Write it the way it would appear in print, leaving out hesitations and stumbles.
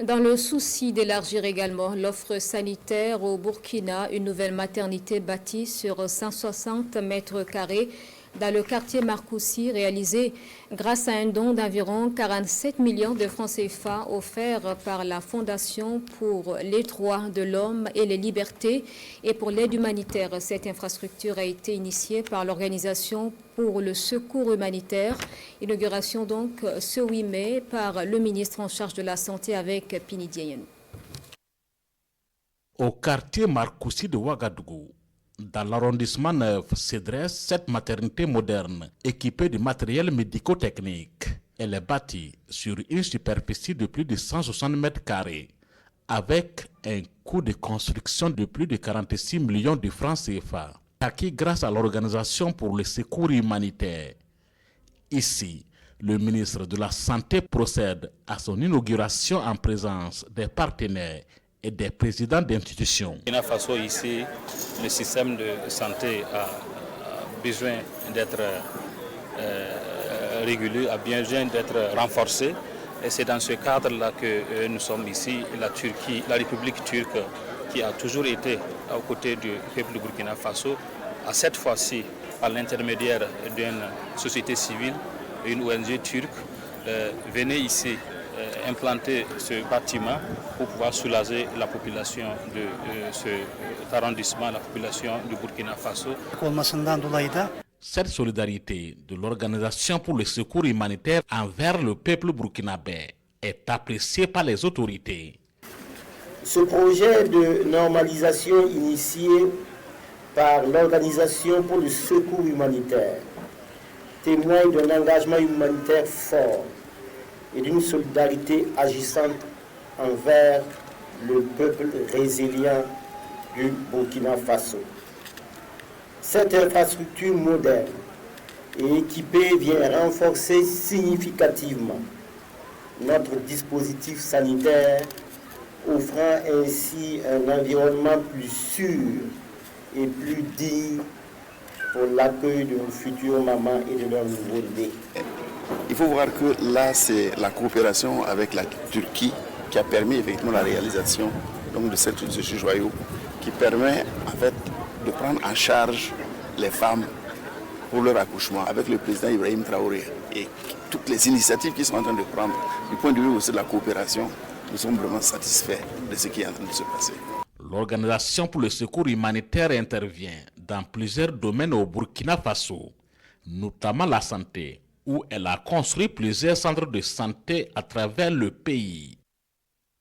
Dans le souci d'élargir également l'offre sanitaire au Burkina, une nouvelle maternité bâtie sur 160 mètres carrés dans le quartier Marcoussi, réalisée grâce à un don d'environ 47 millions de francs CFA offert par la Fondation pour les droits de l'homme et les libertés et pour l'aide humanitaire. Cette infrastructure a été initiée par l'Organisation pour le secours humanitaire. Inauguration donc ce 8 mai par le ministre en charge de la Santé avec Pini Diayenou. Au quartier Marcoussi de Ouagadougou, dans l'arrondissement 9, se dresse cette maternité moderne équipée de matériel médico-technique. Elle est bâtie sur une superficie de plus de 160 mètres carrés avec un coût de construction de plus de 46 millions de francs CFA, acquis grâce à l'Organisation pour le secours humanitaire. Ici, le ministre de la Santé procède à son inauguration en présence des partenaires et des présidents d'institutions. Burkina Faso, ici, le système de santé a besoin d'être régulé, a besoin d'être renforcé. Et c'est dans ce cadre-là que nous sommes ici, la Turquie, la République turque, qui a toujours été aux côtés du peuple du Burkina Faso, a cette fois-ci, par l'intermédiaire d'une société civile, une ONG turque, venait ici implanter ce bâtiment pour pouvoir soulager la population de cet arrondissement, la population du Burkina Faso. Cette solidarité de l'Organisation pour le secours humanitaire envers le peuple burkinabé est appréciée par les autorités. Ce projet de normalisation initié par l'Organisation pour le secours humanitaire témoigne d'un engagement humanitaire fort et d'une solidarité agissante envers le peuple résilient du Burkina Faso. Cette infrastructure moderne et équipée vient renforcer significativement notre dispositif sanitaire, offrant ainsi un environnement plus sûr et plus digne pour l'accueil de nos futures mamans et de leurs nouveaux-nés. Il faut voir que là, c'est la coopération avec la Turquie qui a permis effectivement la réalisation donc, de ce joyau qui permet en fait de prendre en charge les femmes pour leur accouchement avec le président Ibrahim Traoré et toutes les initiatives qu'ils sont en train de prendre du point de vue aussi de la coopération. Nous sommes vraiment satisfaits de ce qui est en train de se passer. L'Organisation pour le secours humanitaire intervient dans plusieurs domaines au Burkina Faso, notamment la santé, où elle a construit plusieurs centres de santé à travers le pays.